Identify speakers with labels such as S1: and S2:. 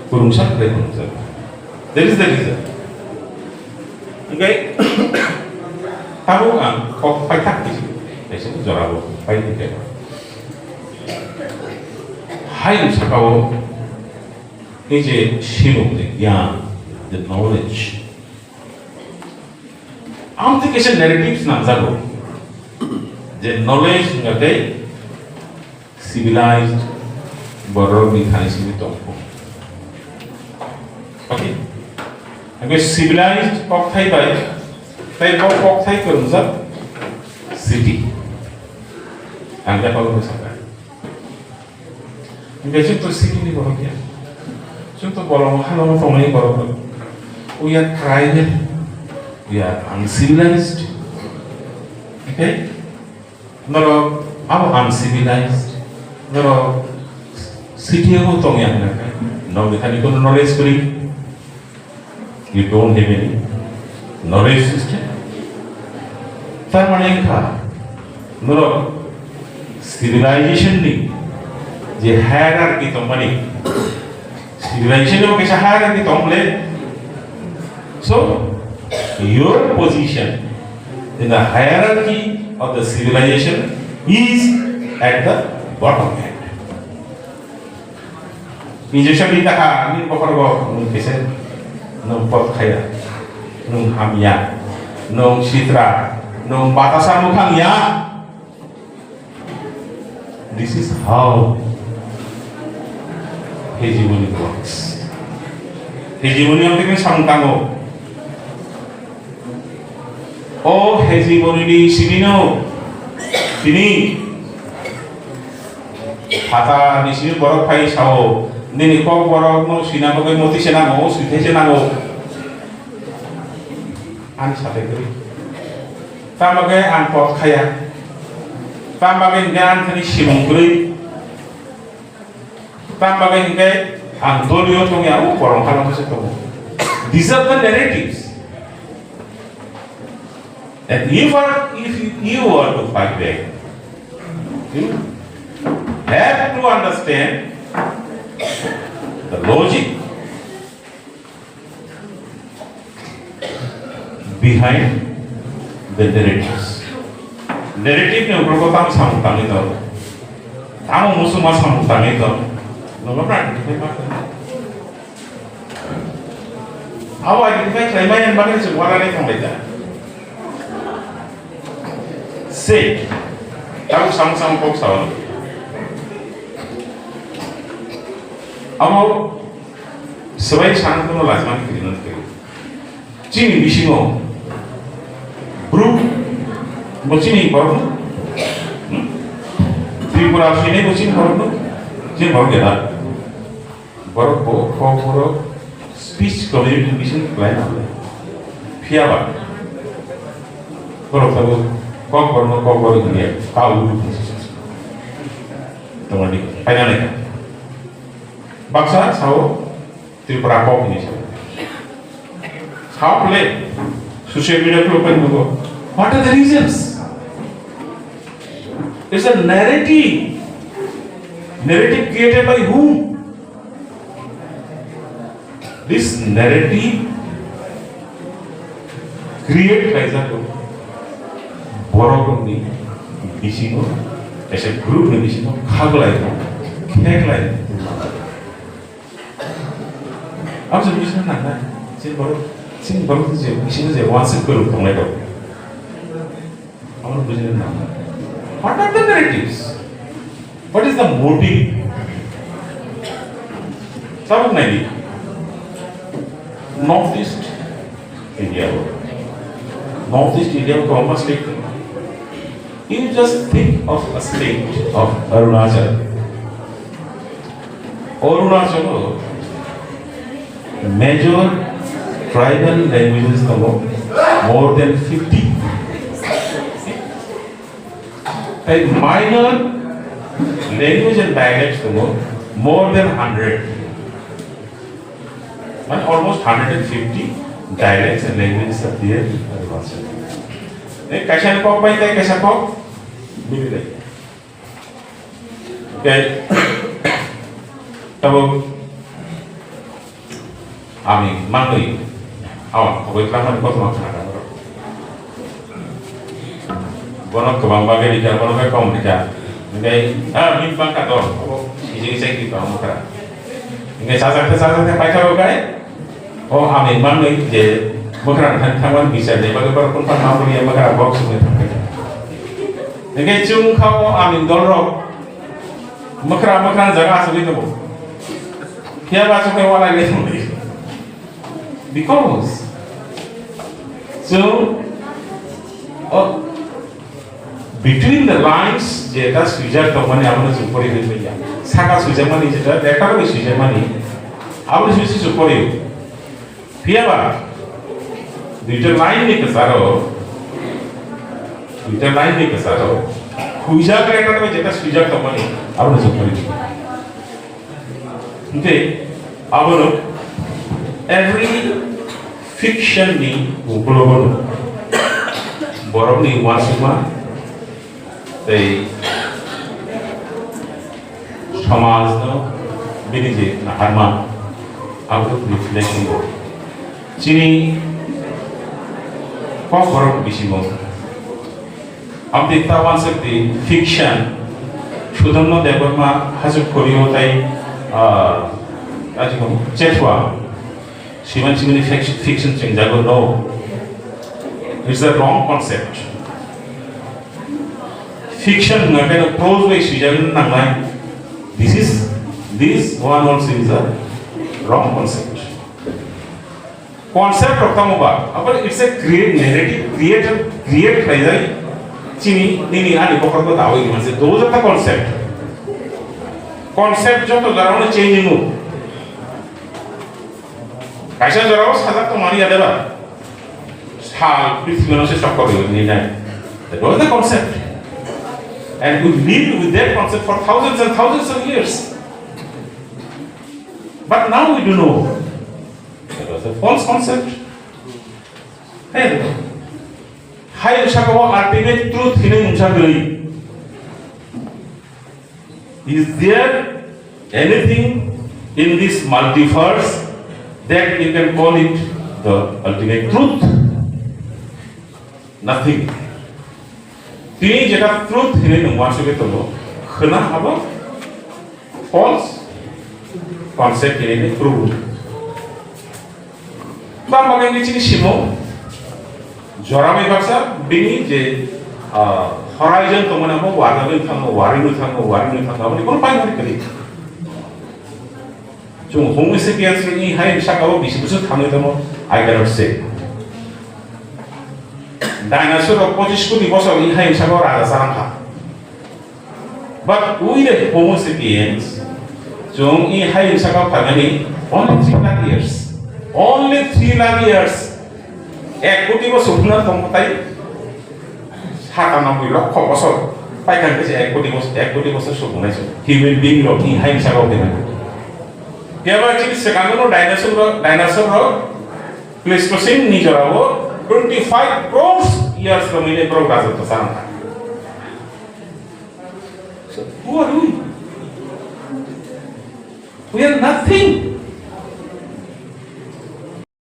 S1: Kurungsak dari kurungsak. That is the reason. Okay. Tahu kan? Kok payah di sini? Di sini jorang payah di sini. Hai sakau ini je shiru yang the knowledge. Am tu kisah narratives nak jago. The knowledge ngatai civilized borok di thani sini tongko. Okay. Agar civilized kok thai baik, thai kok thai kerja city. Anda kalau misalkan, enggak cuma city ni borok ya. Cuma borok hal orang tongani borok. We are tribal, we are uncivilized. Okay. Nero, apa uncivilized? Nero, city aku tong yang mana? No, kita ni kono knowledge beri. You don't have any knowledge system. Taman yang kah? Nero, civilization ni, je hierarchy tong mana? Civilization ni macam hierarchy tong le. So, your position in the hierarchy of the civilization is at the bottom end. Ini jadi kita ini pokok kisah nung pot kaya, nung hamya, nung citra, nung batasan mukhang ya. This is how hegemony works. Hegemony artinya samtango. Oh hegemony di sini no, sini. Kata di sini borok pai sao. Nini Kokborok no sina bagai moti sena no sute sena no an sate kiri tam bagai an pot kaya tam bagai gan thani simong kiri tam bagai ngai an dolio tong ya u korong kala se to. These are the narratives, and if you want to fight back, you have to understand the logic behind the narratives. Narrative ni ऊपर को ताम samutang itu, tamu musuh mas samutang itu, nomor berapa? Awak identify kelima yang bagai sebuah lagi yang beda. Say, tahu sama-sama kok sama. Amo sebaik sangat pun lazim kita nanti kiri. Cini bisingo, bro, bocini baru, Tripura sini bocini baru, cini baru kita, baru Kokborok speech communication plan apa? Siapa? Baru tahu Kokborok ini tahu teman di, apa ni? Baksa sao Tripura kok ini sao play social media ko open go. What are the reasons? It's a narrative created by whom? This narrative created by the borok ni bisino as a group ni bisino khaglai kheklai. Apa sih bisa nak? Sini baru tu je, sini je WhatsApp group orang itu. Apa bisa nak? What are the narratives? What is the motive? Sabuk naik. Northeast India को हम state. You just think of a state of Arunachal. Arunachal major tribal languages more than 50. And minor language and dialects more than 100. And almost 150 dialects and languages are there in Arunachal. कैसा Kock पाई था कैसा Kock मिल रही. Okay. Tabo ami mangui awan koi kelaman kau tu macam mana? Bono kebang bagai di jalan bono kau kaum di jalan. Ini min bangka dor. Isi saya kita mukara. Ini sahaja pakai bagai. Oh ami mangui je mukara thaman bisa je. Bagai berpun pun mau dia mukara box semua thaman. Ini cung kau ami dor. Mukara jaga asal itu bu. Kia baca kau wala ni. Because so between the lines যেটা switcher তো মানে আমরা উপরে হয়ে যায় সাকা switcher মানে যেটা দেখা হবে সুইজার মানে আমরা সুইজার উপরে পিয়াবা দুইটা লাইন নিতে সারো সুইজার দেখা হবে যেটা সুইজার তো মানে আমরা উপরে ওকে আবার every fiction ni global borong ni wasuma এই সমাজ বিনিজে হারমা আউটলুক রিফ্লেকশন চিনি kokborok bisimo আপনি তাওয়ান শক্তি ফিকশন সুধন্য দেবমা হাজুক করিও তাই আজকে চেতওয়া সিমান সিমানি ফিকশন চেঞ্জাগো no it's a wrong concept fiction kind of prose way sujagan nangai this one also is a wrong concept of tamoba but it's a create narrative create khai jai chini nini ani bokor ko dawai manse those are the concept joto jarone change nu kaisa jarao saja to mari adeba sal prithvi se shock kore ni na that was the concept. And we lived with that concept for thousands and thousands of years. But now we do know that was a false concept. And high shakawa ultimate truth hine unchagri. Is there anything in this multiverse that you can call it the ultimate truth? Nothing. তিনি যেটা truth হিনে নমাসকে তলো খনা হাবো false concept হিনে truth বা বাগান চিনি সিমো জরামে ভাষা বিনি যে হরাইজন তো মানে হাবো ওয়ারিনু থাঙ্গো আপনি কোন পাই মানে করি 좀 호모세피엔스니 하이 샤가오 비시부스 থাঙ্গো I cannot say Dinosaur of 25 কোটি বছর ইহাই সাগর রাজা সারাঙ্খা but we the homo sapiens jong ihai saga family only 3 lakh years 1 কোটি বছর না তোমাতাই 97 লক্ষ বছর পাইকান কাছে 1 কোটি বছর সবনাইছো হিউম্যান বিং র ইহাই সাগর দেবে কেবা চিনি সেকানো dinosaur প্লেস্টোসিন নিজরাও 25 crores years from in a progress of the sun. So who are we? We are nothing.